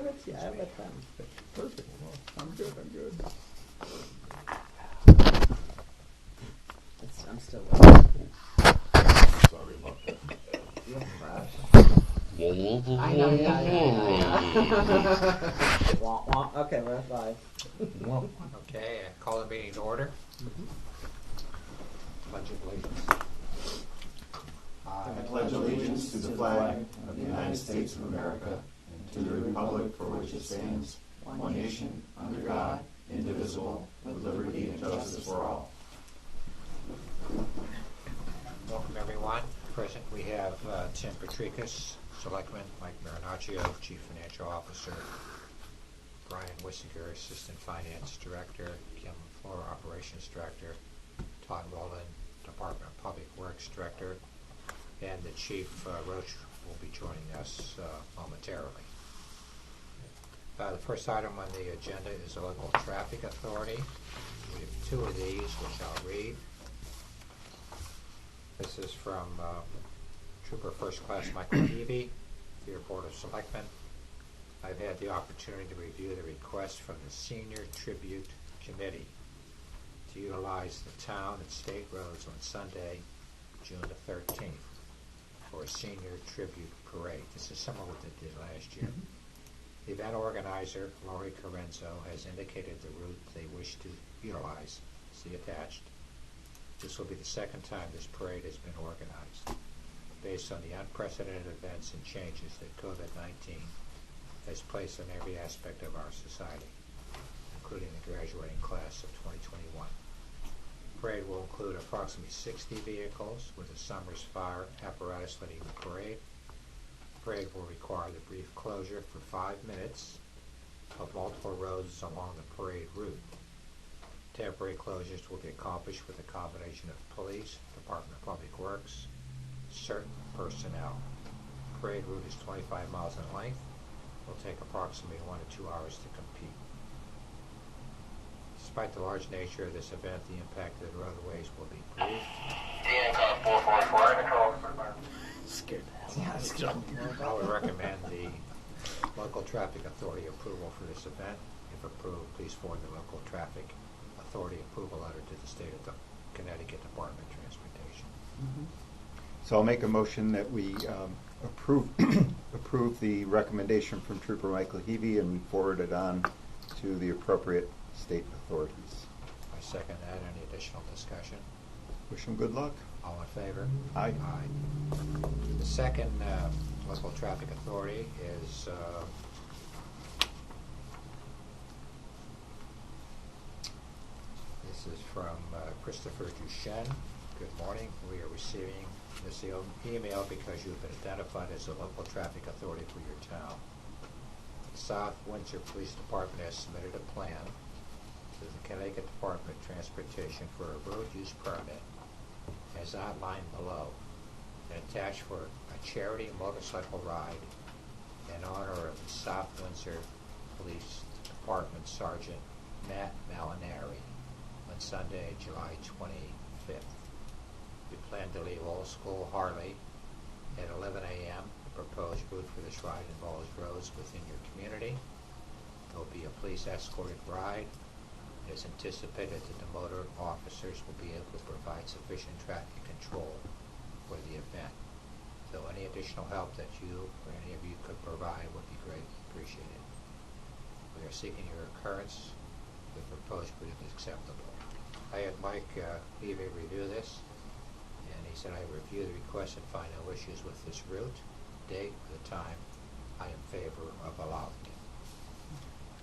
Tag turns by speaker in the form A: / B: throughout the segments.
A: minutes? Yeah, I have that time. Perfect. Well, I'm good. I'm still working.
B: Sorry about that.
A: You're fresh.
C: I
A: I know, yeah. Wah, wah. Okay, we're at 5.
D: Okay, I call the meeting to order. Pledge of allegiance.
B: I pledge allegiance to the flag of the United States of America and to the republic for which it stands, one nation, under God, indivisible, with liberty and justice for all.
D: Welcome, everyone. Present, we have Tim Petrikis, Selectman, Mike Marinaccio, Chief Financial Officer, Brian Wissinger, Assistant Finance Director, Kim Flora, Operations Director, Todd Walden, Department of Public Works Director, and the Chief Roach will be joining us momentarily. The first item on the agenda is the Local Traffic Authority. We have 2 of these, which I'll read. This is from Trooper First Class Michael Levy, Dear Board of Selectmen. I've had the opportunity to review the request from the Senior Tribute Committee to utilize the town and state roads on Sunday, June the 13th, for a Senior Tribute Parade. This is similar to what they did last year. The event organizer, Laurie Carenzo, has indicated the route they wish to utilize. See attached. This will be the second time this parade has been organized. Based on the unprecedented events and changes that COVID-19 has placed on every aspect of our society, including the graduating class of 2021. The parade will include approximately 60 vehicles with a Summers Fire apparatus leading the parade. The parade will require the brief closure for 5 minutes of multiple roads along the parade route. Temporary closures will be accomplished with a combination of police, Department of Public Works, certain personnel. The parade route is 25 miles in length. It will take approximately 1 to 2 hours to complete. Despite the large nature of this event, the impact of the roadways will be brief.
A: Scared the hell
D: Yeah,
A: out of me.
D: I would recommend the Local Traffic Authority approval for this event. If approved, please forward the Local Traffic Authority approval letter to the State of Connecticut Department of Transportation.
E: So I'll make a motion that we approve the recommendation from Trooper Michael Heavey and we forward it on to the appropriate state authorities.
D: I second that. Any additional discussion?
E: Wish him good luck.
D: All in favor?
E: Aye.
D: Aye. The second Local Traffic Authority is this is from Christopher Duchesne. Good morning. We are receiving this email because you have been identified as a local traffic authority for your town. The South Windsor Police Department has submitted a plan to the Connecticut Department of Transportation for a road use permit as outlined below and attached for a charity motorcycle ride in honor of the South Windsor Police Department Sergeant Matt Malinari on Sunday, July 25th. We plan to leave Old School Harley at 11 a.m. The proposed route for this ride involves roads within your community. There will be a police escorted ride. It is anticipated that the motor officers will be able to provide sufficient traffic control for the event. So any additional help that you or any of you could provide would be greatly appreciated. We are seeking your concurrence. The proposed route is acceptable. I had Mike Levy review this, and he said, I review the request and find no issues with this route, date, or the time. I am in favor of allowing it.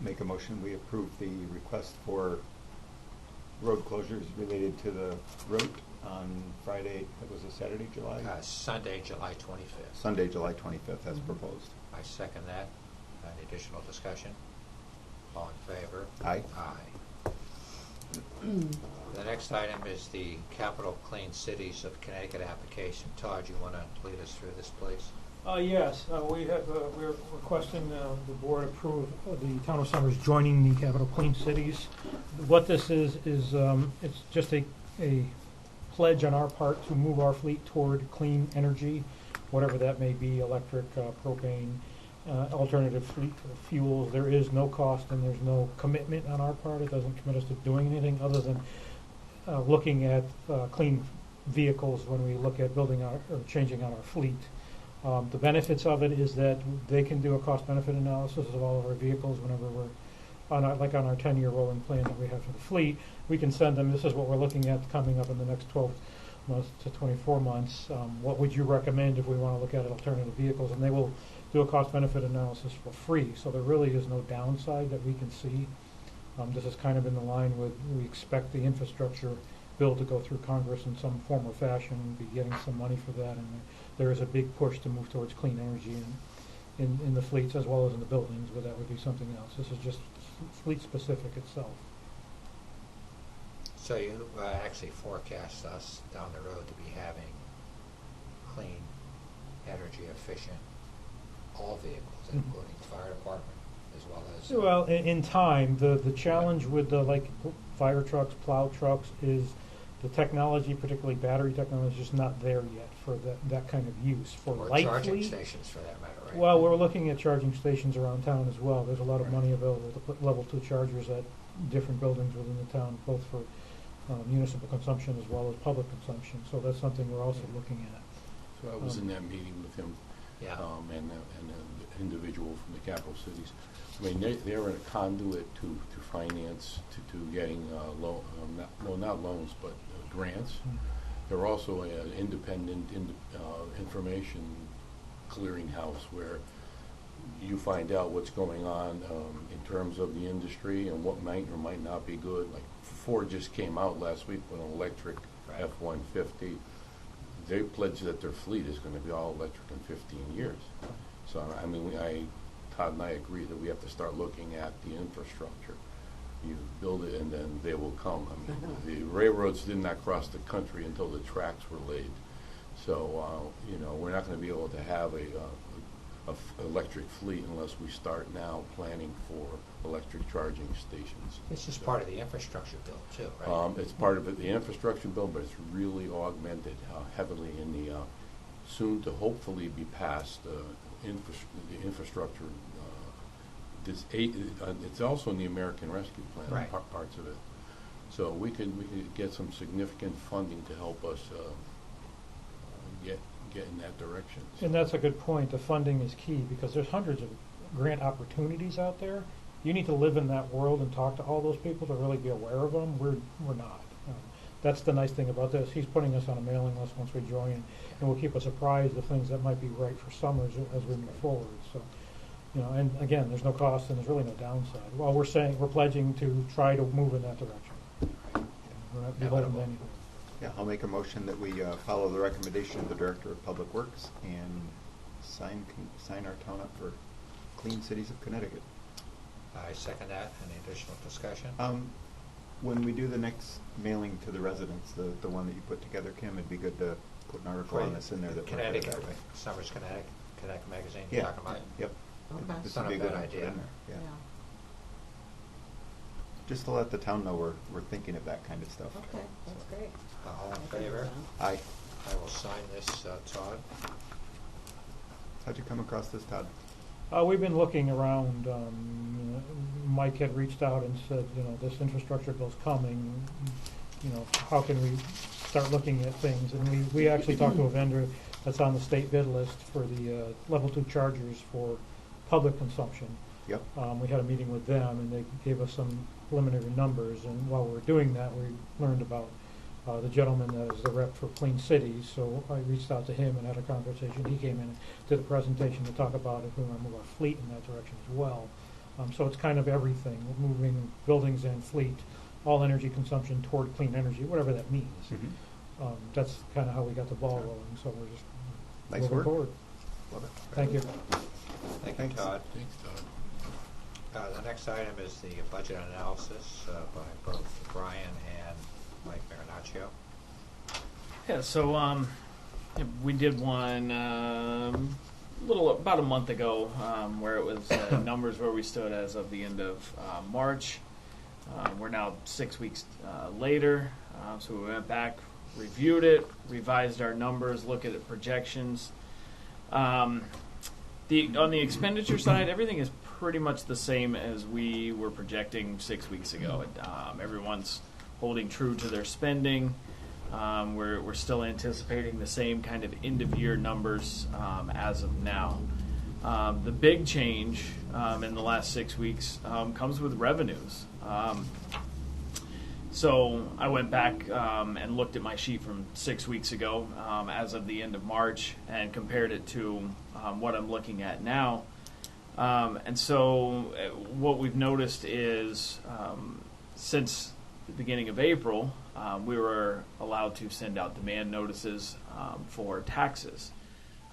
E: Make a motion we approve the request for road closures related to the route on Friday, that was a Saturday, July?
D: Sunday, July 25th.
E: Sunday, July 25th, as proposed.
D: I second that. Any additional discussion? All in favor?
E: Aye.
D: Aye. The next item is the Capital Clean Cities of Connecticut application. Todd, you want to lead us through this, please?
F: Yes, we're requesting the board approve the town of Summers joining the Capital Clean Cities. What this is it's just a pledge on our part to move our fleet toward clean energy, whatever that may be, electric, propane, alternative fuels. There is no cost and there's no commitment on our part. It doesn't commit us to doing anything other than looking at clean vehicles when we look at building our or changing out our fleet. The benefits of it is that they can do a cost-benefit analysis of all of our vehicles whenever we're on our 10-year rolling plan that we have for the fleet. We can send them, this is what we're looking at coming up in the next 12 months to 24 months. What would you recommend if we want to look at alternative vehicles? And they will do a cost-benefit analysis for free. So there really is no downside that we can see. This is kind of in the line with, we expect the infrastructure bill to go through Congress in some form or fashion and be getting some money for that. And there is a big push to move towards clean energy in the fleets as well as in the buildings, but that would be something else. This is just fleet specific itself.
D: So you actually forecast us down the road to be having clean, energy efficient, all vehicles, including fire department, as well as...
F: Well, in time, the challenge with the fire trucks, plow trucks, is the technology, particularly battery technology, is just not there yet for that kind of use. For
D: or
F: light
D: charging
F: fleet,
D: stations, for that matter, right?
F: well, we're looking at charging stations around town as well. There's a lot of money available to put level 2 chargers at different buildings within the town, both for municipal consumption as well as public consumption. So that's something we're also looking at.
C: So I was in that meeting with him,
D: Yeah.
C: and an individual from the capital cities. I mean, they're a conduit to finance, to getting not loans, but grants. They're also an independent information clearinghouse where you find out what's going on in terms of the industry and what might or might not be good. Like Ford just came out last week with an electric
D: Right.
C: F-150. They pledged that their fleet is going to be all electric in 15 years. So, I mean, Todd and I agree that we have to start looking at the infrastructure. You build it and then they will come. I mean, the railroads did not cross the country until the tracks were laid. So, we're not going to be able to have a electric fleet unless we start now planning for electric charging stations.
D: This is part of the infrastructure bill, too, right?
C: It's part of the infrastructure bill, but it's really augmented heavily in the soon to hopefully be passed the infrastructure. It's also in the American Rescue Plan,
D: Right.
C: parts of it. So we could get some significant funding to help us get in that direction.
F: And that's a good point. The funding is key because there's hundreds of grant opportunities out there. You need to live in that world and talk to all those people to really be aware of them. We're not. That's the nice thing about this. He's putting us on a mailing list once we join, and will keep us apprised of things that might be right for Summers as we move forward. So, and again, there's no cost and there's really no downside. Well, we're pledging to try to move in that direction. We're not beholden to anything.
E: Yeah, I'll make a motion that we follow the recommendation of the Director of Public Works and sign our town up for Clean Cities of Connecticut.
D: I second that. Any additional discussion?
E: When we do the next mailing to the residents, the one that you put together, Kim, it'd be good to put an article on this in there that we're
D: Connecticut,
E: that way.
D: Summers Connecticut magazine,
E: Yeah.
D: talking about?
E: Yep.
G: Okay.
E: This
D: Not
E: would be
D: a
E: good
D: bad
E: to put
D: idea.
E: in there, yeah. Just to let the town know we're thinking of that kind of stuff.
G: Okay, that's great.
D: All in
G: I think
D: favor?
G: so.
E: Aye.
D: I will sign this, Todd.
E: How'd you come across this, Todd?
F: We've been looking around. Mike had reached out and said, this infrastructure bill's coming. How can we start looking at things? And we actually talked to a vendor that's on the state bid list for the level 2 chargers for public consumption.
E: Yep.
F: We had a meeting with them, and they gave us some preliminary numbers. And while we were doing that, we learned about the gentleman that is the rep for Clean Cities. So I reached out to him and had a conversation. He came in and did a presentation to talk about if we want to move our fleet in that direction as well. So it's kind of everything, moving buildings and fleet, all energy consumption toward clean energy, whatever that means.
E: Mm-hmm.
F: That's kind of how we got the ball rolling. So we're just
E: Nice
F: moving
E: work.
F: forward.
E: Love it.
F: Thank you.
D: Thank you,
E: Thanks.
D: Todd.
C: Thanks, Todd.
D: The next item is the budget analysis by both Brian and Mike Marinaccio.
H: Yeah, so we did one about a month ago where it was numbers where we stood as of the end of March. We're now 6 weeks later, so we went back, reviewed it, revised our numbers, looked at projections. On the expenditure side, everything is pretty much the same as we were projecting 6 weeks ago. Everyone's holding true to their spending. We're still anticipating the same kind of end of year numbers as of now. The big change in the last 6 weeks comes with revenues. So I went back and looked at my sheet from 6 weeks ago as of the end of March and compared it to what I'm looking at now. And so what we've noticed is since the beginning of April, we were allowed to send out demand notices for taxes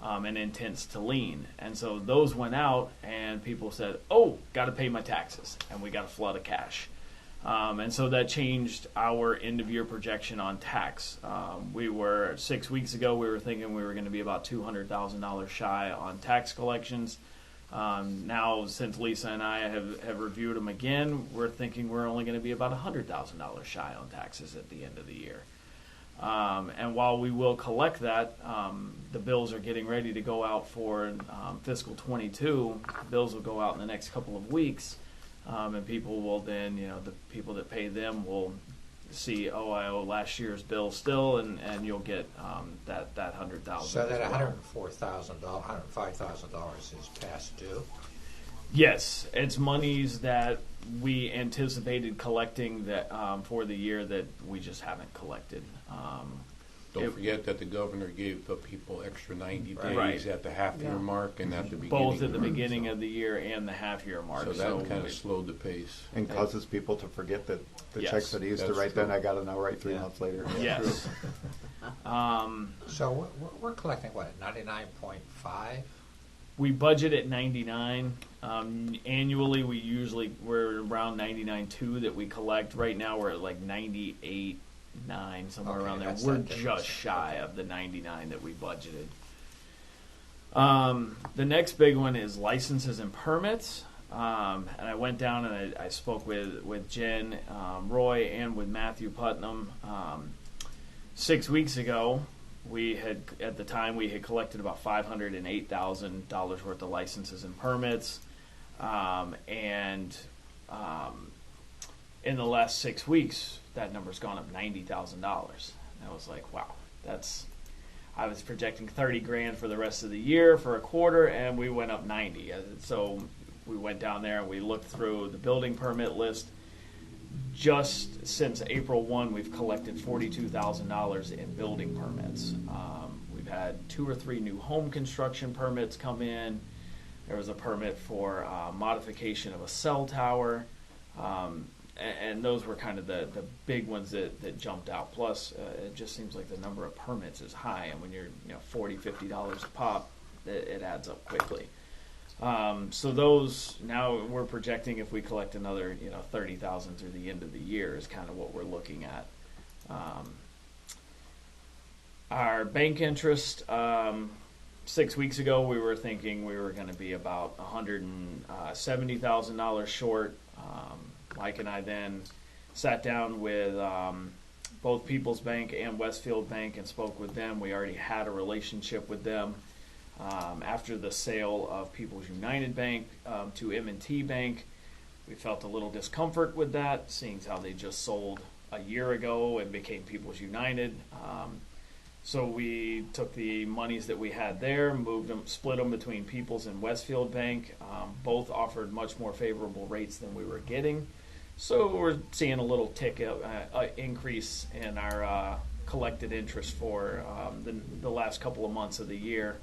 H: and intents to lien. And so those went out and people said, oh, got to pay my taxes. And we got a flood of cash. And so that changed our end-of-year projection on tax. We were 6 weeks ago. We were thinking we were going to be about $200,000 shy on tax collections. Now, since Lisa and I have reviewed them again, we're thinking we're only going to be about $100,000 shy on taxes at the end of the year. And while we will collect that, the bills are getting ready to go out for fiscal 22. The bills will go out in the next couple of weeks. And people will then, the people that pay them will see, oh, I owe last year's bill still, and you'll get that $100,000.
D: So that $104,000, $105,000 is past due.
H: Yes, it's monies that we anticipated collecting that for the year that we just haven't collected.
C: Don't forget that the governor gave the people extra 90 days
H: Right.
C: at the half-year mark and at the beginning.
H: Both at the
C: of
H: beginning of the year and the half-year mark.
C: So that kind of slowed the pace.
E: And causes people to forget that the
H: Yes,
E: checks that he used to
C: that's
E: write
C: true.
E: then, I got to now write 3 months later.
H: Yes.
D: So we're collecting, what, 99.5?
H: We budget at 99. Annually, we're around 99.2 that we collect. Right now, we're at like 98.9, somewhere
D: Okay,
H: around there.
D: that's
H: We're
D: that difference.
H: just shy of the 99 that we budgeted. The next big one is licenses and permits. And I went down and I spoke with Jen, Roy, and with Matthew Putnam. 6 weeks ago, we had collected about $508,000 worth of licenses and permits. In the last 6 weeks, that number's gone up $90,000. And I was like, wow, I was projecting $30,000 for the rest of the year for a quarter, and we went up 90. So we went down there and we looked through the building permit list. Just since April 1, we've collected $42,000 in building permits. We've had 2 or 3 new home construction permits come in. There was a permit for modification of a cell tower. And those were kind of the big ones that jumped out. Plus, it just seems like the number of permits is high, and when you're $40, $50 a pop, it adds up quickly. So those, now we're projecting if we collect another $30,000 through the end of the year is kind of what we're looking at. Our bank interest, 6 weeks ago we were thinking we were going to be about $170,000 short. Mike and I then sat down with both People's Bank and Westfield Bank and spoke with them. We already had a relationship with them after the sale of People's United Bank to M&T Bank. We felt a little discomfort with that, seeing how they just sold a year ago and became People's United. So we took the monies that we had there, moved them, split them between People's and Westfield Bank. Both offered much more favorable rates than we were getting. So we're seeing a little increase in our collected interest for the last couple of months of the year.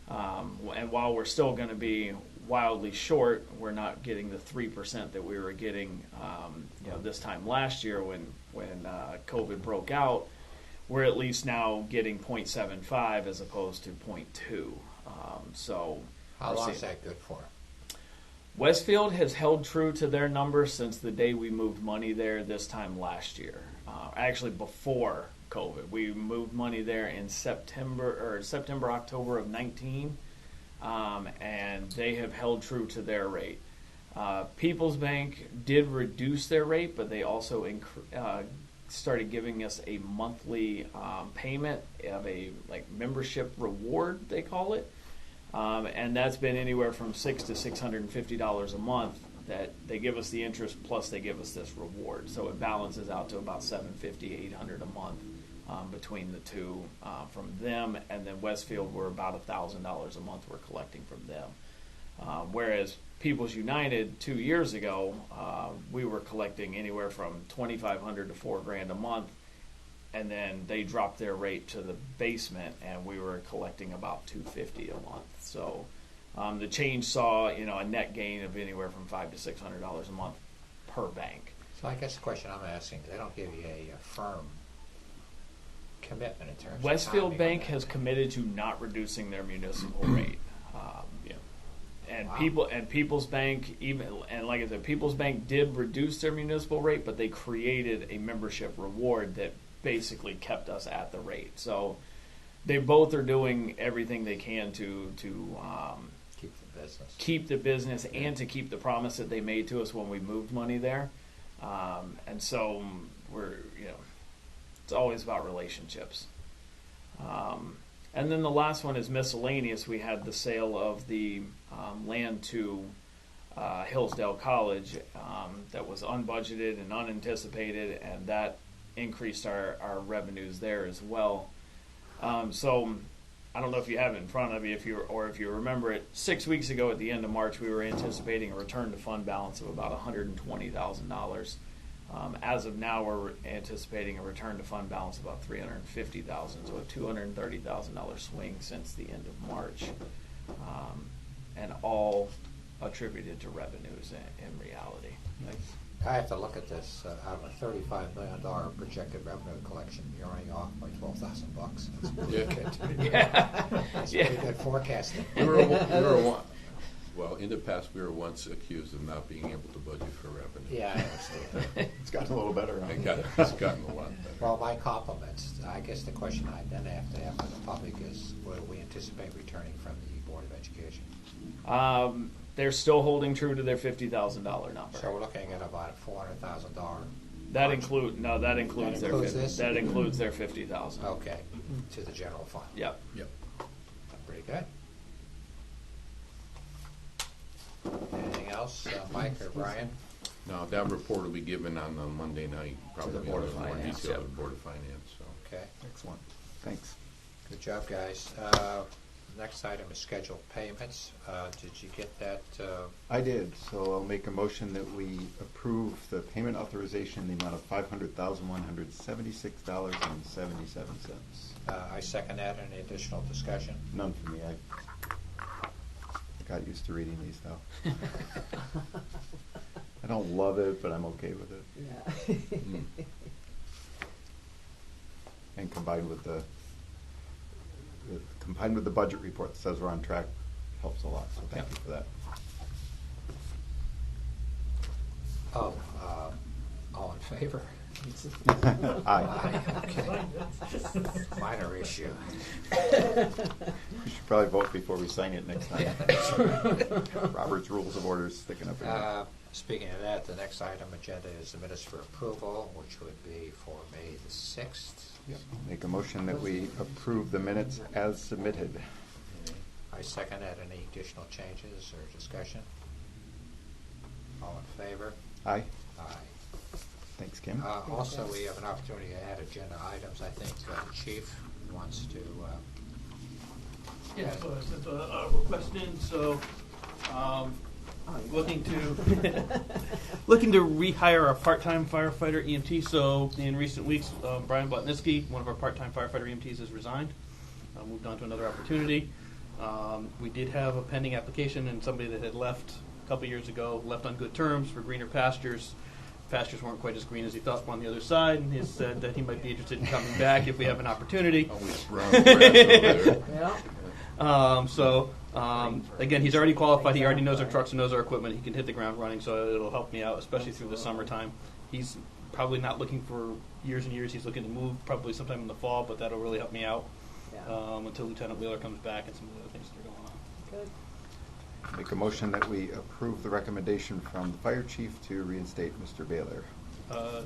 H: And while we're still going to be wildly short, we're not getting the 3% that we were getting this time last year when COVID broke out. We're at least now getting 0.75 as opposed to 0.2. So
D: How long is that good for?
H: Westfield has held true to their numbers since the day we moved money there this time last year. Actually, before COVID, we moved money there in September, October of 19, and they have held true to their rate. People's Bank did reduce their rate, but they also started giving us a monthly payment of a membership reward, they call it. And that's been anywhere from $600 to $650 a month that they give us the interest plus they give us this reward. So it balances out to about $750, $800 a month between the two from them. And then Westfield, we're about $1,000 a month we're collecting from them. Whereas People's United 2 years ago, we were collecting anywhere from $2,500 to $4,000 a month, and then they dropped their rate to the basement, and we were collecting about $250 a month. So the change saw, a net gain of anywhere from $500 to $600 a month per bank.
D: So I guess the question I'm asking, they don't give you a firm commitment in terms of
H: Westfield
D: timing
H: Bank
D: on that.
H: has committed to not reducing their municipal rate. And
D: Wow.
H: People's Bank like I said, People's Bank did reduce their municipal rate, but they created a membership reward that basically kept us at the rate. So they both are doing everything they can to
D: Keep the business.
H: and to keep the promise that they made to us when we moved money there. And so it's always about relationships. And then the last one is miscellaneous. We had the sale of the land to Hillsdale College that was unbudgeted and unanticipated, and that increased our revenues there as well. So I don't know if you have it in front of you, if you remember it. 6 weeks ago, at the end of March, we were anticipating a return to fund balance of about $120,000. As of now, we're anticipating a return to fund balance of about $350,000, so a $230,000 swing since the end of March, and all attributed to revenues in reality.
D: I have to look at this. Out of a $35 million projected revenue collection, you're only off by $12,000. That's pretty good. That's pretty good forecasting.
C: Well, in the past, we were once accused of not being able to budget for revenue.
D: Yeah, I understand.
E: It's gotten a little better. Huh?
C: It's gotten a lot better.
D: Well, my compliments. I guess the question I then have to have for the public is, what do we anticipate returning from the Board of Education?
H: They're still holding true to their $50,000 number.
D: So we're looking at about a $400,000.
H: That includes
D: That includes this?
H: That includes their $50,000.
D: Okay, to the general fund.
H: Yep.
D: Pretty good. Anything else, Mike or Brian?
C: Now, that report will be given on Monday night, probably
H: the Board of
C: more
H: Finance,
C: detail
H: yep.
C: to the Board of Finance. So.
D: Okay,
E: Excellent. Thanks.
D: good job, guys. Next item is scheduled payments. Did you get that?
E: I did, so I'll make a motion that we approve the payment authorization in the amount of $500,176.77.
D: I second that. Any additional discussion?
E: None for me. I got used to reading these now. I don't love it, but I'm okay with it.
A: Yeah.
E: And combined with the budget report that says we're on track, helps a lot. So thank you for that.
D: Oh, all in favor?
E: Aye.
D: Okay. Minor issue.
E: We should probably vote before we sign it next time. Robert's Rules of Order is sticking up in there.
D: Speaking of that, the next item agenda is the minutes for approval, which would be for May the 6th.
E: Yep. Make a motion that we approve the minutes as submitted.
D: I second that. Any additional changes or discussion? All in favor?
E: Aye.
D: Aye.
E: Thanks, Kim.
D: Also, we have an opportunity to add agenda items. I think the chief wants to.
G: Yeah, so I sent a request in, so looking to rehire our part-time firefighter EMT. So in recent weeks, Brian Botnitzky, one of our part-time firefighter EMTs, has resigned, moved on to another opportunity. We did have a pending application, and somebody that had left a couple years ago left on good terms for greener pastures. Pastures weren't quite as green as he thought on the other side, and he said that he might be interested in coming back if we have an opportunity.
C: Always brown grass over there.
A: Yeah.
G: Again, he's already qualified. He already knows our trucks and knows our equipment. He can hit the ground running, so it'll help me out, especially through the summertime. He's probably not looking for years and years. He's looking to move probably sometime in the fall, but that'll really help me out until Lieutenant Wheeler comes back and some of the other things that are going on.
A: Good.
E: Make a motion that we approve the recommendation from the fire chief to reinstate Mr. Baylor.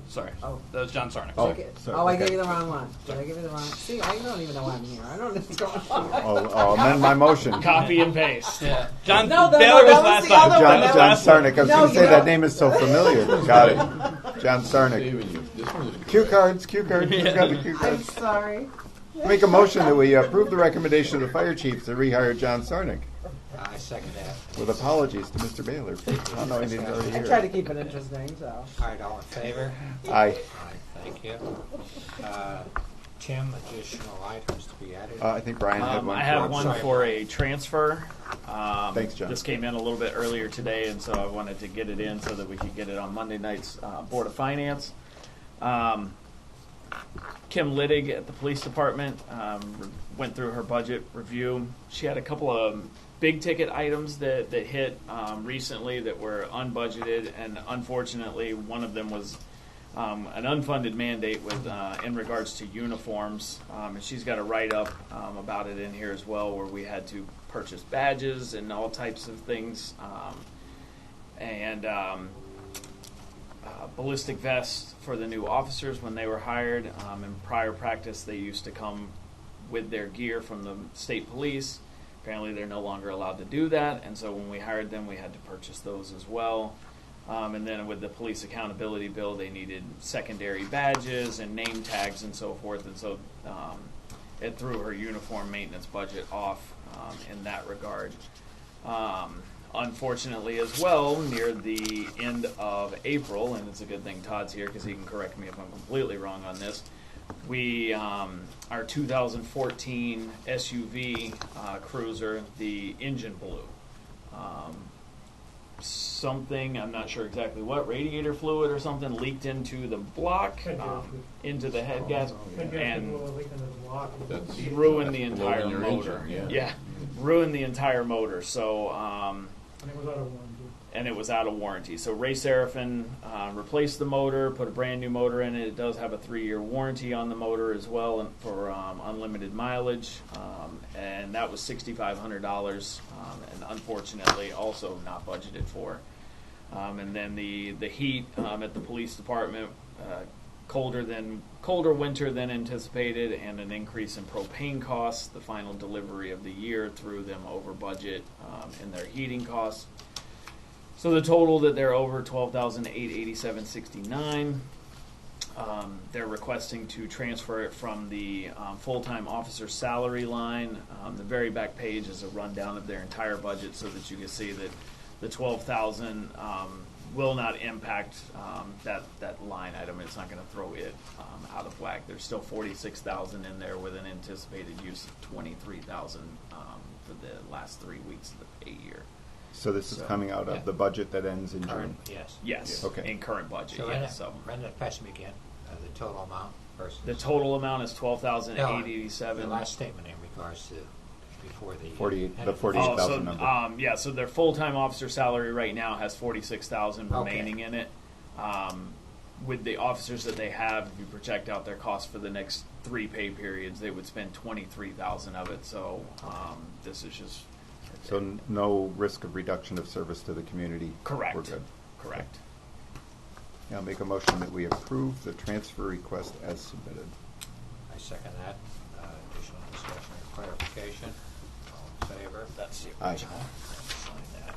G: Sorry,
A: Oh.
G: that was John Sarnik.
E: Oh,
A: Okay.
E: sorry,
A: I
E: okay.
A: gave you the wrong one. Did I give you the wrong? See, I don't even know why I'm here. I don't know what's going on.
E: I'll amend my motion.
H: Copy and paste.
G: Yeah, John.
A: No,
G: Baylor was
A: that was
G: last
A: the
G: time.
A: other
E: John,
A: one. That
E: John
A: was-
E: Sarnik. I was
A: No,
E: going to say
A: you
E: that
A: don't.
E: name is so familiar. Got it. John Sarnik.
C: Saving you. This one is good.
E: Cue cards, cue cards. Who's got the cue
A: I'm
E: cards?
A: sorry.
E: Make a motion that we approve the recommendation of the fire chief to rehire John Sarnik.
D: I second that.
E: With apologies to Mr. Baylor for not knowing he's already
A: I try to
E: here.
A: keep it interesting, so.
D: All right, all in favor?
E: Aye.
D: Aye, thank you. Tim, additional items to be added?
E: I think Brian had one.
H: I
E: for
H: have
E: us.
H: one
D: Sorry.
H: for a transfer.
E: Thanks, John.
H: This came in a little bit earlier today, and so I wanted to get it in so that we could get it on Monday night's Board of Finance. Kim Littig at the police department went through her budget review. She had a couple of big ticket items that hit recently that were unbudgeted, and unfortunately one of them was an unfunded mandate with in regards to uniforms, and she's got a write-up about it in here as well, where we had to purchase badges and all types of things, and ballistic vests for the new officers when they were hired. In prior practice, they used to come with their gear from the state police. Apparently, they're no longer allowed to do that, and so when we hired them, we had to purchase those as well. And then with the police accountability bill, they needed secondary badges and name tags and so forth, and so it threw her uniform maintenance budget off in that regard. Unfortunately as well, near the end of April, and it's a good thing Todd's here because he can correct me if I'm completely wrong on this, we, our 2014 SUV cruiser, the engine blew. Something, I'm not sure exactly what, radiator fluid or something leaked into the block, into the head gas, and
C: That's
H: ruined the
C: that's
H: entire
C: blowing your
H: motor.
C: engine, yeah.
H: Ruined the entire motor. So,
F: And it was out of warranty.
H: and it was out of warranty. So Ray Seraphin replaced the motor, put a brand new motor in it. It does have a 3-year warranty on the motor as well, and for unlimited mileage, and that was $6,500, and unfortunately also not budgeted for. And then the heat at the police department, colder winter than anticipated, and an increase in propane costs. The final delivery of the year threw them over budget in their heating costs. So the total that they're over $12,887.69. They're requesting to transfer it from the full-time officer salary line. The very back page is a rundown of their entire budget, so that you can see that the $12,000 will not impact that line item. It's not going to throw it out of whack. There's still $46,000 in there with an anticipated use of $23,000 for the last 3 weeks of the pay year.
E: So this is
H: So,
E: coming out
D: yeah.
E: of the budget that ends in June.
D: Current, yes.
H: Yes,
E: Okay.
H: in current budget.
D: So
H: Yes. So
D: Brenda, pass me again, the total amount versus.
H: the total amount is
D: The
H: $12,887.
D: last statement in regards to before the.
E: 48
D: end
E: the
D: of
E: 48,000
H: Oh, so
E: number.
H: yeah, so their full-time officer salary right now has 46,000
D: Okay.
H: remaining in it. With the officers that they have, if you project out their costs for the next 3 pay periods, they would spend 23,000 of it. So this is just
E: So no risk of reduction of service to the community.
H: correct.
E: We're good.
H: Correct.
E: Yeah, I'll make a motion that we approve the transfer request as submitted.
D: I second that. Additional discussion or clarification? All in favor?
H: That's the
E: Aye.
H: original.
D: Sign that.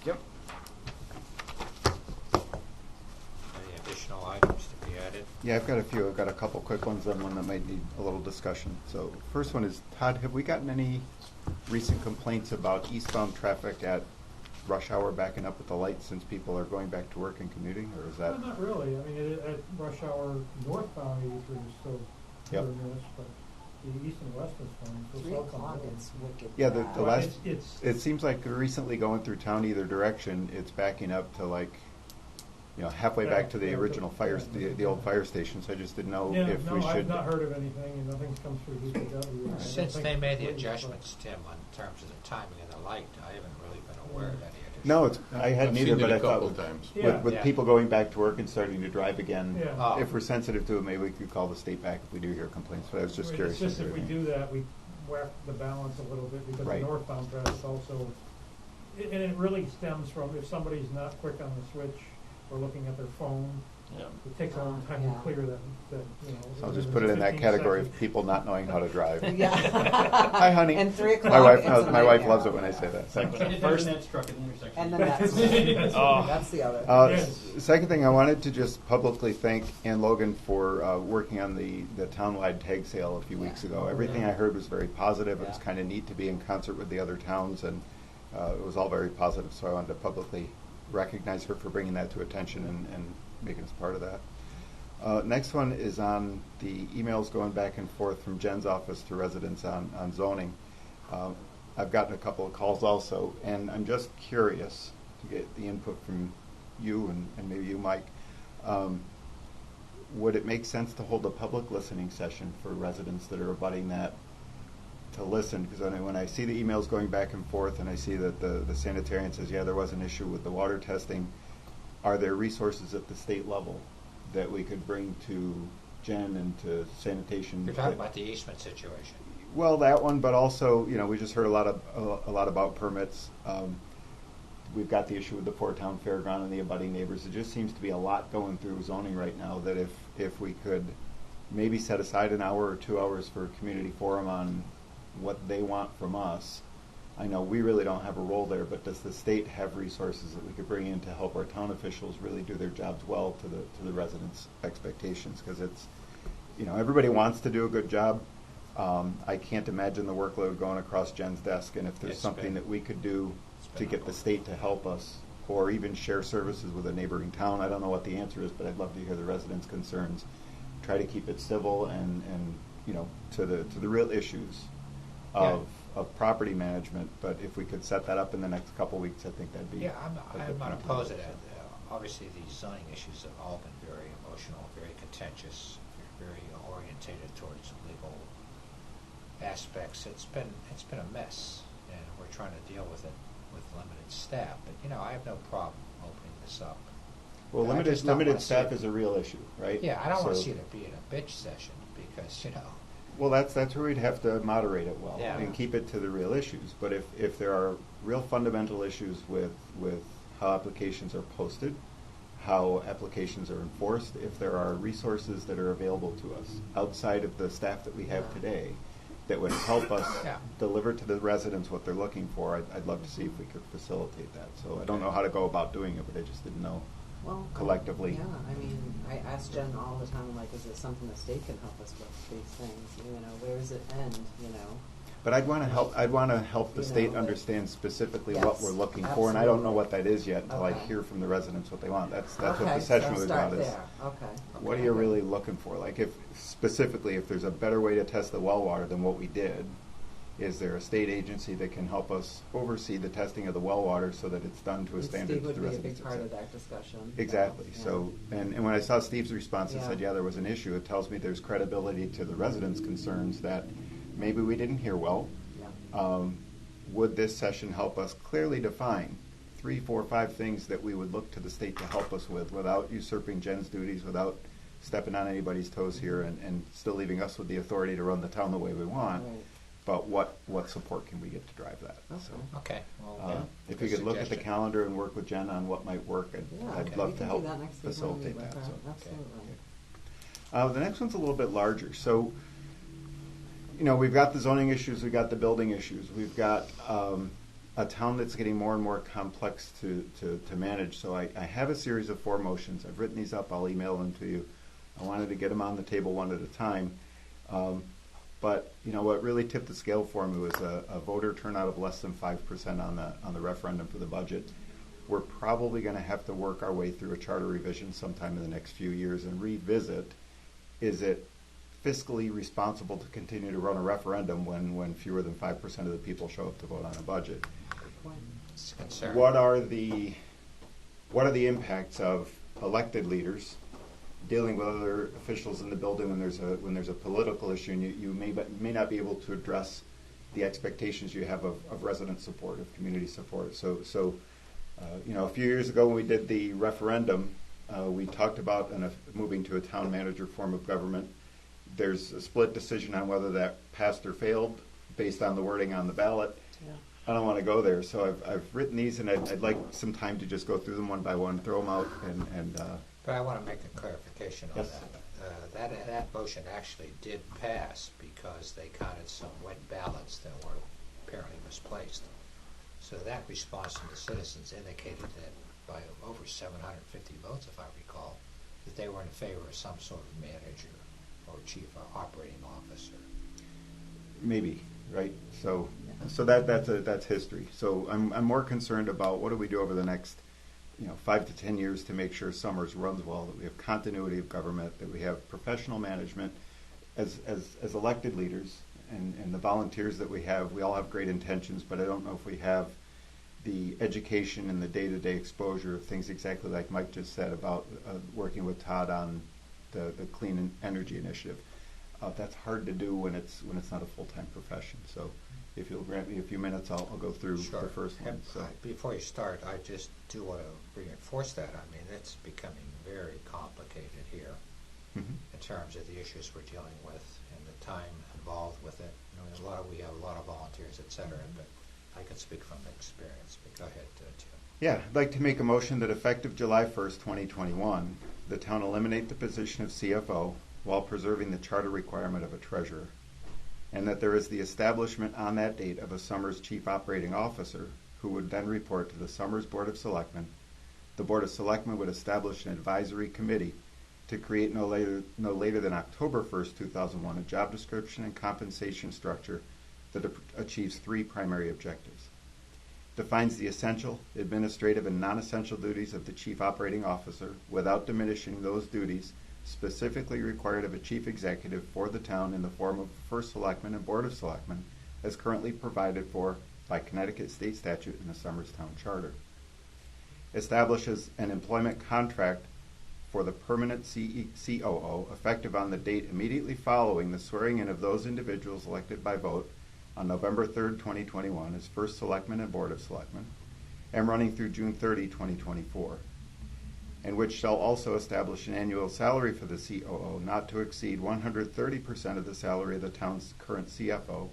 H: Yep.
D: Any additional items to be added?
E: Yeah, I've got a few. I've got a couple quick ones and one that might need a little discussion. So first one is, Todd, have we gotten any recent complaints about eastbound traffic at rush hour backing up at the lights since people are going back to work and commuting, or is that?
F: Not really. I mean, at rush hour northbound 83 is still
E: Yep.
F: 30 minutes, but the east and west is fine. So
A: 3
F: south
A: o'clock
F: comes in.
A: is wicked.
E: Yeah, the
A: bad.
F: Well,
E: last,
F: it's
E: it seems like recently going through town either direction, it's backing up to like, halfway back to the
F: Yeah,
E: original fire,
F: yeah.
E: the old fire station, so I just didn't know
F: yeah,
E: if
F: no,
E: we should.
F: I've not heard of anything, and nothing's come through DPW. I don't
D: Since
F: think
D: they made the
F: it's completely,
D: adjustments, Tim, on terms of the timing of the light, I haven't really been aware of any additional.
E: No, I hadn't
C: I've
E: either,
C: seen
E: but
C: it
E: I
C: a
E: thought
C: couple
E: with,
C: times.
F: Yeah.
E: with
D: Yeah.
E: people going back to work and starting to drive again,
F: Yeah.
D: Oh.
E: if we're sensitive to it, maybe we could call the state back if we do hear complaints. But I was just
F: It's
E: curious.
F: just if we do that, we whack the balance a little bit, because the
E: Right.
F: northbound traffic also, and it really stems from if somebody's not quick on the switch or looking at their phone,
G: Yeah.
F: it takes a long time
A: Yeah.
F: to clear that, you know.
E: So I'll just
F: within
E: put it in that
F: 15
E: category
F: seconds.
E: of people not knowing how to drive.
A: Yeah.
E: Hi, honey.
A: And 3 o'clock.
E: My wife,
A: it's a
E: my wife
A: nightmare.
E: loves it when I say that.
G: It's like
E: Thanks.
G: when
H: First-
G: Ned's truck at the intersection.
A: And then that's,
H: Oh.
A: that's the other.
F: Yes.
E: Second thing, I wanted to just publicly thank Ann Logan for working on the townwide tag sale a few weeks
A: Yeah.
E: ago. Everything I heard was very positive. It was
A: Yeah.
E: kind of neat to be in concert with the other towns, and it was all very positive. So I wanted to publicly recognize her for bringing that to attention and making us part of that. Next one is on the emails going back and forth from Jen's office to residents on zoning. I've gotten a couple of calls also, and I'm just curious to get the input from you and maybe you, Mike. Would it make sense to hold a public listening session for residents that are abutting that to listen? Because when I see the emails going back and forth and I see that the sanitarian says, yeah, there was an issue with the water testing, are there resources at the state level that we could bring to Jen and to sanitation?
D: You're talking about the Eastman situation.
E: Well, that one, but also, you know, we just heard a lot about permits. We've got the issue with the Fort Town Fairground and the abutting neighbors. It just seems to be a lot going through zoning right now, that if we could maybe set aside an hour or 2 hours for a community forum on what they want from us. I know we really don't have a role there, but does the state have resources that we could bring in to help our town officials really do their jobs well to the residents' expectations? Because it's, you know, everybody wants to do a good job. I can't imagine the workload going across Jen's desk, and if there's
D: It's
E: something
D: been-
E: that we could do
D: it's
E: to
D: been
E: get the state to help us, or even share services with a neighboring town, I don't know what the answer is, but I'd love to hear the residents' concerns. Try to keep it civil and you know, to the real issues of property management. But if we could set that up in the next couple weeks, I think that'd be
D: Yeah,
E: a
D: I'm
E: good
D: not
E: thing to
D: opposed
E: do.
D: to that. Obviously, these zoning issues have all been very emotional, very contentious, very orientated towards legal aspects. It's been a mess, and we're trying to deal with it with limited staff. But you know, I have no problem opening this up.
E: Well,
D: I just don't
E: limited
D: wanna see
E: staff
D: it-
E: is a real issue, right?
D: Yeah, I don't want to
E: So-
D: see it being a bitch session, because you know.
E: Well, that's where we'd have to moderate it well
D: Yeah.
E: and keep it to the real issues. But if there are real fundamental issues with how applications are posted, how applications are enforced, if there are resources that are available to us outside of the staff that we have today that would help us
D: Yeah.
E: deliver to the residents what they're looking for, I'd love to see if we could facilitate that. So I don't know how to go about doing it, but I just didn't know.
A: Well,
E: collectively.
A: Yeah, I mean, I ask Jen all the time, like, is it something the state can help us with these things? You know, where does it end? You know.
E: But I'd want to help. I'd want to help the
A: You
E: state
A: know,
E: understand specifically
A: yes,
E: what we're looking for, and I don't know
A: absolutely.
E: what that is yet until I
A: Okay.
E: hear from the residents what they want. That's
A: Okay,
E: what the session
A: so
E: was
A: start
E: about. Is
A: there. Okay.
E: what are you really looking for? Like, if specifically, if there's a better way to test the well water than what we did, is there a state agency that can help us oversee the testing of the well water so that it's done to a
A: And
E: standard
A: Steve
E: that
A: would
E: the
A: be a
E: residents
A: big part of
E: accept?
A: that discussion.
E: Exactly.
A: Yeah.
E: So, and when I saw Steve's response, it
A: Yeah.
E: said, yeah, there was an issue. It tells me there's credibility to the residents' concerns that maybe we didn't hear well.
A: Yeah.
E: Would this session help us clearly define 3, 4, 5 things that we would look to the state to help us with without usurping Jen's duties, without stepping on anybody's toes here, and still leaving us with the authority to run the town the way we want?
A: Right.
E: But what support can we get to drive that?
A: Okay.
E: So,
D: Okay. Well,
E: if we
D: good
E: could look at the
D: suggestion.
E: calendar and work with Jen on what might work,
A: Yeah,
E: I'd
A: okay.
E: love
A: We
E: to
A: can
E: help
A: do that next week when we
E: facilitate
A: meet with
E: that.
A: her.
E: So.
A: Absolutely.
E: The next one's a little bit larger. So, you know, we've got the zoning issues, we've got the building issues, we've got a town that's getting more and more complex to manage. So I have a series of 4 motions. I've written these up. I'll email them to you. I wanted to get them on the table one at a time. But you know what really tipped the scale for me was a voter turnout of less than 5% on the referendum for the budget. We're probably going to have to work our way through a charter revision sometime in the next few years and revisit, is it fiscally responsible to continue to run a referendum when fewer than 5% of the people show up to vote on a budget?
A: Good point.
D: It's a concern.
E: What are the impacts of elected leaders dealing with other officials in the building when there's a political issue, and you may not be able to address the expectations you have of resident support, of community support? So A few years ago when we did the referendum, we talked about moving to a town manager form of government. There's a split decision on whether that passed or failed based on the wording on the ballot.
A: Yeah.
E: I don't want to go there, so I've written these, and I'd like some time to just go through them one by one, throw them out, and
D: But I want to make a clarification on
E: Yes.
D: that. That motion actually did pass because they counted some wet ballots that were apparently misplaced. So that response from the citizens indicated that by over 750 votes, if I recall, that they were in favor of some sort of manager or chief operating officer.
E: maybe, right? So that's history. So I'm more concerned about what do we do over the next 5 to 10 years to make sure Summers runs well, that we have continuity of government, that we have professional management as elected leaders, and the volunteers that we have. We all have great intentions, but I don't know if we have the education and the day-to-day exposure of things exactly like Mike just said about working with Todd on the clean energy initiative. That's hard to do when it's not a full-time profession. So if you'll grant me a few minutes, I'll go through the first one. So.
D: Before you start, I just do want to reinforce that. I mean, it's becoming very complicated here in terms of the issues we're dealing with and the time involved with it. We have a lot of volunteers, et cetera, but I can speak from experience. But go ahead, Tim.
E: Yeah, I'd like to make a motion that effective July 1st, 2021, the town eliminate the position of CFO while preserving the charter requirement of a treasurer, and that there is the establishment on that date of a Summers Chief Operating Officer who would then report to the Summers Board of Selectmen. The Board of Selectmen would establish an advisory committee to create no later than October 1st, 2001, a job description and compensation structure that achieves 3 primary objectives. Defines the essential, administrative, and non-essential duties of the Chief Operating Officer without diminishing those duties specifically required of a Chief Executive for the town in the form of First Selectman and Board of Selectmen as currently provided for by Connecticut State Statute in the Summers Town Charter. Establishes an employment contract for the permanent COO effective on the date immediately following the swearing in of those individuals elected by vote on November 3rd, 2021 as First Selectman and Board of Selectmen, and running through June 30, 2024, and which shall also establish an annual salary for the COO not to exceed 130% of the salary of the town's current CFO,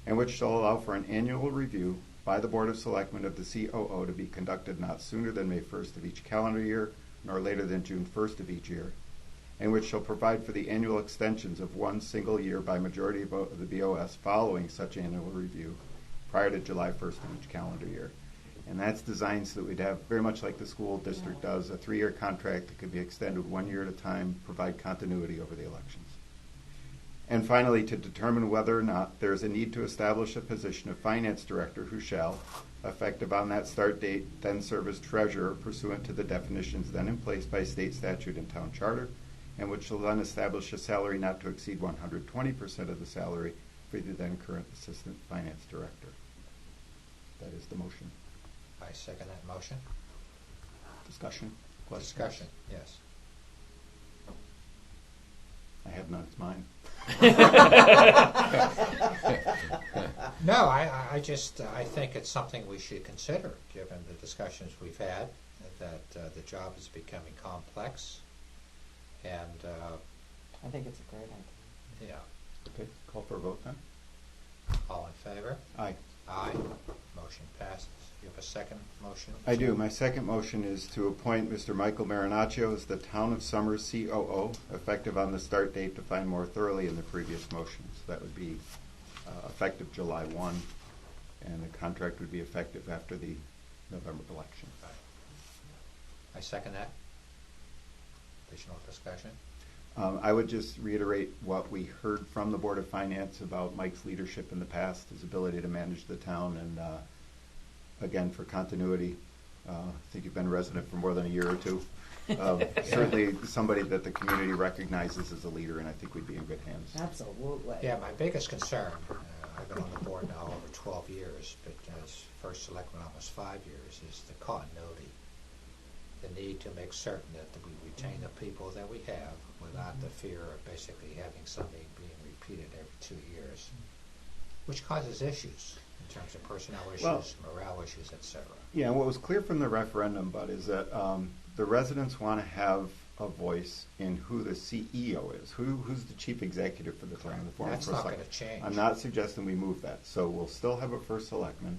E: and which shall allow for an annual review by the Board of Selectmen of the COO to be conducted not sooner than May 1st of each calendar year, nor later than June 1st of each year, and which shall provide for the annual extensions of 1 single year by majority vote of the BOS following such annual review prior to July 1st of each calendar year. And that's designed so that we'd have, very much like the school district does, a 3-year contract that could be extended 1 year at a time, provide continuity over the elections. And finally, to determine whether or not there is a need to establish a position of finance director who shall, effective on that start date, then serve as treasurer pursuant to the definitions then in place by state statute and town charter, and which shall then establish a salary not to exceed 120% of the salary for the then current assistant finance director. That is the motion.
D: I second that motion.
E: Discussion? Questions?
D: Discussion, yes.
E: I have none. It's mine.
D: No, I think it's something we should consider, given the discussions we've had, that the job is becoming complex, and
A: I think it's a great idea.
D: yeah,
E: Okay, call for a vote then.
D: all in favor?
E: Aye.
D: Aye. Motion passes. You have a second motion?
E: I do. My second motion is to appoint Mr. Michael Marinaccio as the Town of Summers COO, effective on the start date defined more thoroughly in the previous motion. So that would be effective July 1, and the contract would be effective after the November election.
D: I second that. Additional discussion?
E: I would just reiterate what we heard from the Board of Finance about Mike's leadership in the past, his ability to manage the town, and again, for continuity, I think you've been a resident for more than a year or two. Certainly somebody that the community recognizes as a leader, and I think we'd be in good hands.
A: Absolutely.
D: Yeah, my biggest concern, I've been on the board now over 12 years, but as first selectman almost 5 years, is the continuity. The need to make certain that we retain the people that we have without the fear of basically having something being repeated every 2 years. Which causes issues in terms of personnel issues,
E: Well-
D: morale issues, etc.
E: Yeah, and what was clear from the referendum, Bud, is that the residents want to have a voice in who the CEO is, who's the chief executive for the town. The former
D: That's
E: first
D: not
E: select-
D: going to change.
E: I'm not suggesting we move that. So we'll still have a first selectman.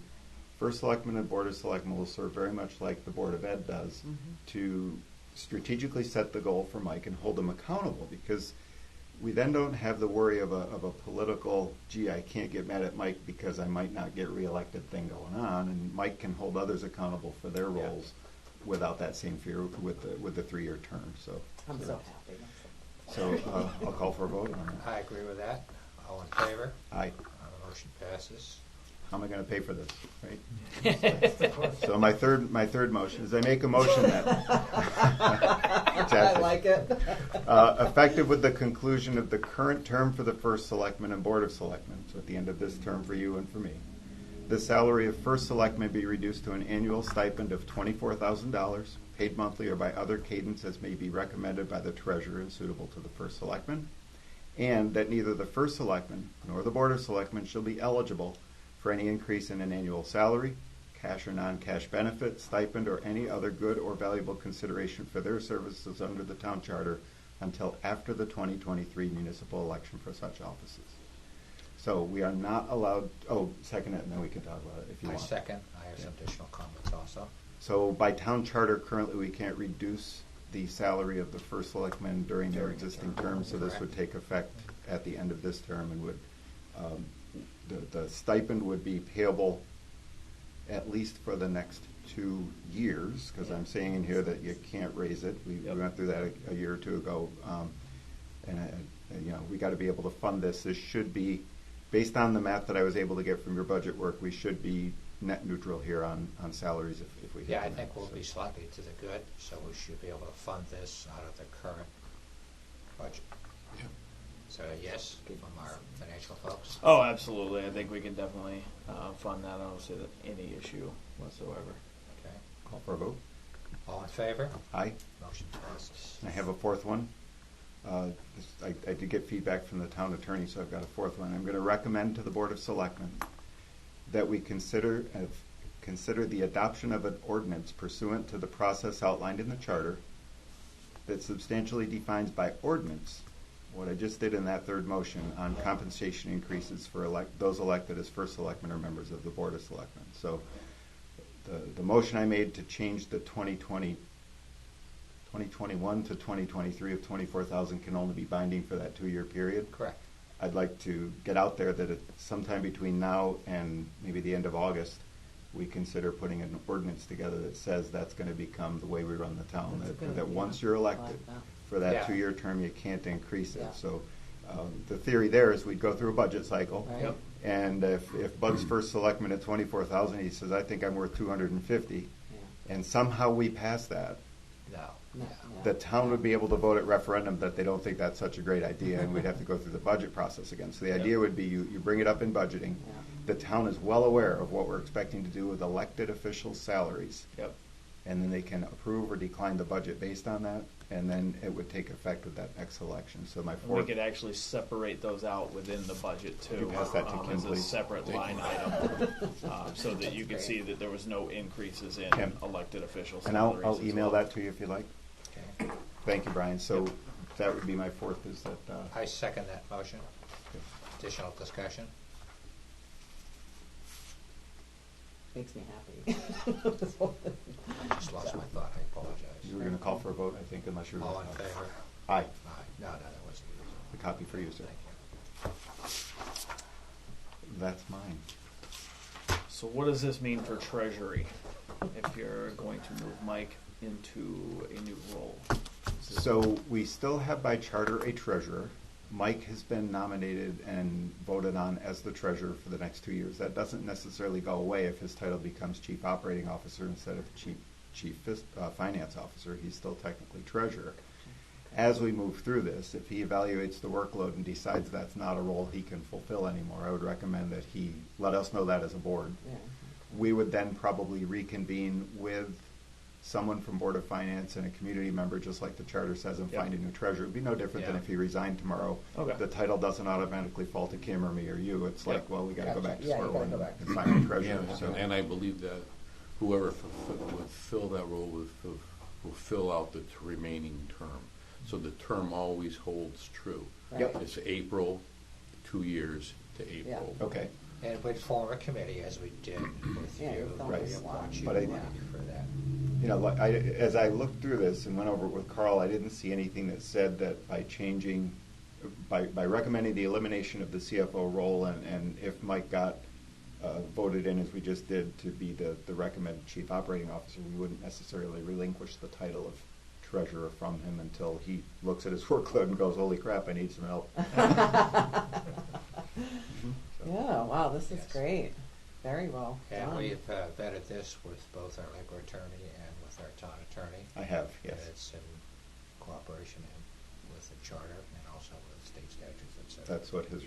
E: First selectman and board of selectmen will serve very much like the Board of Ed does to strategically set the goal for Mike and hold him accountable, because we then don't have the worry of a political, gee, I can't get mad at Mike because I might not get reelected thing going on, and Mike can hold others accountable for their roles without that same fear with the 3-year term. So
A: I'm so happy.
E: So I'll call for a vote on that.
D: I agree with that. All in favor?
E: Aye.
D: The motion passes.
E: How am I going to pay for this, right? So my third motion is I make a motion that
A: I
E: Exactly.
A: like it.
E: Effective with the conclusion of the current term for the first selectman and board of selectmen, so at the end of this term for you and for me, the salary of first selectman be reduced to an annual stipend of $24,000, paid monthly or by other cadence as may be recommended by the treasurer and suitable to the first selectman, and that neither the first selectman nor the board of selectmen shall be eligible for any increase in an annual salary, cash or non-cash benefit, stipend, or any other good or valuable consideration for their services under the town charter until after the 2023 municipal election for such offices. So we are not allowed, second it, and then we can talk about it if you
D: I
E: want.
D: second. I have some additional comments also.
E: So by town charter, currently we can't reduce the salary of the first selectman during their existing term, so this would take effect at the end of this term and would, the stipend would be payable at least for the next 2 years, because I'm saying in here that you can't raise it. We went through that a year or two ago. We got to be able to fund this. This should be, based on the math that I was able to get from your budget work, we should be net neutral here on salaries if we hit
D: Yeah, I
E: that.
D: think we'll
E: So-
D: be slightly to the good, so we should be able to fund this out of the current budget.
C: Yeah.
D: So yes, from our financial folks.
H: Oh, absolutely. I think we can definitely fund that. I don't see that any issue whatsoever.
D: Okay.
E: Call for a vote.
D: All in favor?
E: Aye.
D: Motion passes.
E: I have a fourth one. I did get feedback from the town attorney, so I've got a fourth one. I'm going to recommend to the Board of Selectmen that we consider the adoption of an ordinance pursuant to the process outlined in the charter that substantially defines by ordinance what I just did in that third motion on compensation increases for those elected as first selectmen or members of the Board of Selectmen. So the motion I made to change the 2021 to 2023 of 24,000 can only be binding for that 2-year period.
D: Correct.
E: I'd like to get out there that sometime between now and maybe the end of August, we consider putting an ordinance together that says that's going to become the way we run the town.
A: That's a good
E: That
A: idea.
E: once you're
A: I
E: elected,
A: like that.
E: for that
D: Yeah.
E: 2-year term, you can't increase it.
A: Yeah.
E: So the theory there is we'd go through a budget cycle.
A: Right.
H: Yep.
E: And if Bud's first selectman at 24,000, he says, I think I'm worth 250,
A: Yeah.
E: and somehow we pass that,
D: No.
A: No,
D: Yeah.
A: no.
E: the town would be able to vote at referendum that they don't think that's such a great idea, and we'd have to go through the budget process again. So the idea would be you bring it up in budgeting.
A: Yeah.
E: The town is well aware of what we're expecting to do with elected officials' salaries,
H: Yep.
E: and then they can approve or decline the budget based on that, and then it would take effect with that next election. So my
H: And we
E: fourth,
H: could actually separate those out within the budget too,
E: Could you pass that to Kim,
H: as a
E: please?
H: separate line item, so that you can see that there was no increases in
E: Kim.
H: elected official
E: and
H: salaries.
E: I'll
H: as
E: email
H: well.
E: that to you if you like.
D: Okay.
E: Thank you, Brian. So that would be my fourth, is that,
D: I second that motion. Additional discussion?
A: Makes me happy. This whole thing.
D: I just lost my thought. I apologize.
E: you were going to call for a vote, I think, unless you were.
D: All in favor?
E: Aye.
D: Aye. No, that wasn't
E: The copy for you, sir.
D: Thank you.
E: That's mine.
H: So what does this mean for Treasury if you're going to move Mike into a new role?
E: So we still have by charter a treasurer. Mike has been nominated and voted on as the treasurer for the next 2 years. That doesn't necessarily go away if his title becomes chief operating officer instead of chief finance officer. He's still technically treasurer. As we move through this, if he evaluates the workload and decides that's not a role he can fulfill anymore, I would recommend that he let us know that as a board.
A: Yeah.
E: We would then probably reconvene with someone from Board of Finance and a community member, just like the charter says, and
H: Yep.
E: find a new treasurer. It'd be no different than
D: Yeah.
E: if he resigned tomorrow.
H: Okay.
E: The title doesn't automatically fall to Kim or me or you. It's like,
H: Yep.
E: well, we gotta go back to
A: Yeah, you
E: square
A: gotta
E: one
A: go back.
E: and find a treasurer.
C: Yeah,
E: So
C: and I believe that whoever would fill that role will fill out the remaining term. So the term always holds true.
E: Yep.
C: It's April, 2 years to April.
E: Okay.
D: And we'd form a committee as we did with
A: Yeah,
D: you.
A: with all
E: Right.
A: the slots.
D: You
E: But I-
D: for that.
E: You know, like as I looked through this and went over it with Carl, I didn't see anything that said that by recommending the elimination of the CFO role, and if Mike got voted in, as we just did, to be the recommended chief operating officer, we wouldn't necessarily relinquish the title of treasurer from him until he looks at his workload and goes, holy crap, I need some help.
A: Yeah, wow, this is
D: Yes.
A: great. Very well
D: And
A: done.
D: we've vetted this with both our labor attorney and with our town attorney.
E: I have, yes.
D: And it's in cooperation with the charter and also with state statutes, et cetera.
E: That's what his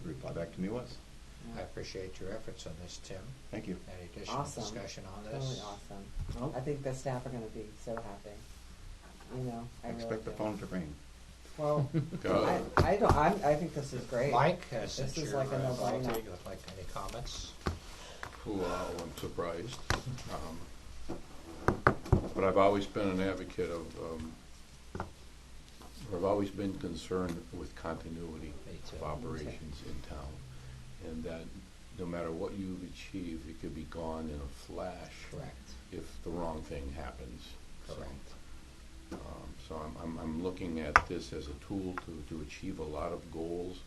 E: reply back to me was.
D: I appreciate your efforts on this, Tim.
E: Thank you.
D: Any additional
A: Awesome.
D: discussion on
A: Really
D: this?
A: awesome.
E: Well,
A: I think the staff are gonna be so happy. You know, I really
E: expect the
A: do.
E: phone to ring.
A: Well,
C: God.
A: I think this is great.
D: Mike, since
A: is
D: you're
A: like a no-brainer.
D: volunteering, you would like any comments?
C: Wow, I'm surprised. But I've always been an advocate of, I've always been concerned with continuity
D: Me too.
C: of operations in town. And that no matter what you've achieved, it could be gone in a flash
D: Correct.
C: if the wrong thing happens. So,
D: Correct.
C: So I'm looking at this as a tool to achieve a lot of goals,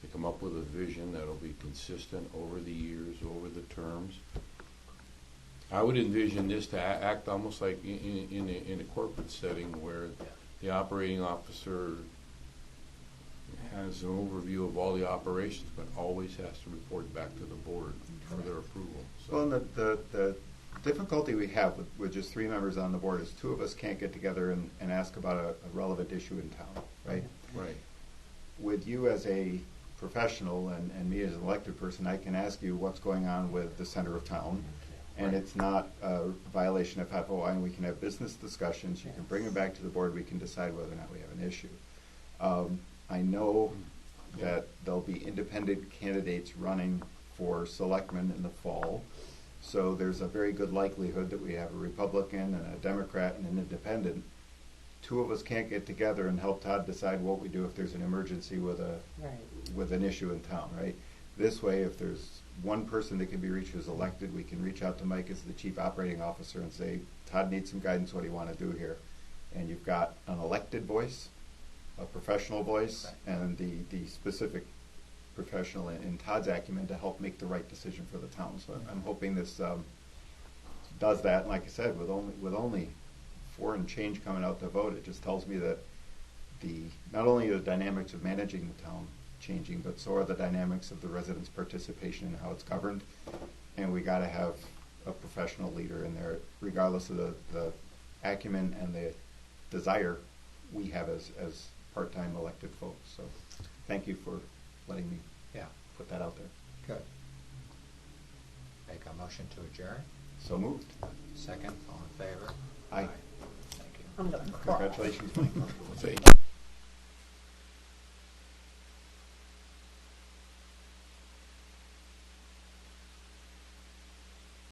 C: to come up with a vision that'll be consistent over the years, over the terms. I would envision this to act almost like in a corporate setting where the operating officer has an overview of all the operations, but always has to report back to the board for their approval. So.
E: Well, and the difficulty we have with just 3 members on the board is 2 of us can't get together and ask about a relevant issue in town, right?
C: Right.
E: With you as a professional and me as an elected person, I can ask you what's going on with the center of town. And
C: Right.
E: it's not a violation of FOI, and we can have business discussions. You can bring it back to the board. We can decide whether or not we have an issue. I know that there'll be independent candidates running for selectmen in the fall. So there's a very good likelihood that we have a Republican and a Democrat and an independent. 2 of us can't get together and help Todd decide what we do if there's an emergency with an issue in town, right? This way, if there's one person that can be reached who's elected, we can reach out to Mike as the chief operating officer and say, Todd needs some guidance, what do you want to do here? And you've got an elected voice, a professional voice, and the specific professional in Todd's acumen to help make the right decision for the town. So I'm hoping this does that. And like I said, with only 4 and change coming out to vote, it just tells me that not only are the dynamics of managing the town changing, but so are the dynamics of the residents' participation in how it's governed. And we got to have a professional leader in there, regardless of the acumen and the desire we have as part-time elected folks. So thank you for letting me put that out there.
D: Good. Make a motion to adjourn.
E: So moved.
D: Second, all in favor?
E: Aye.
D: Thank you.
A: I'm gonna cry.
E: Congratulations, Mike.
C: Thank you.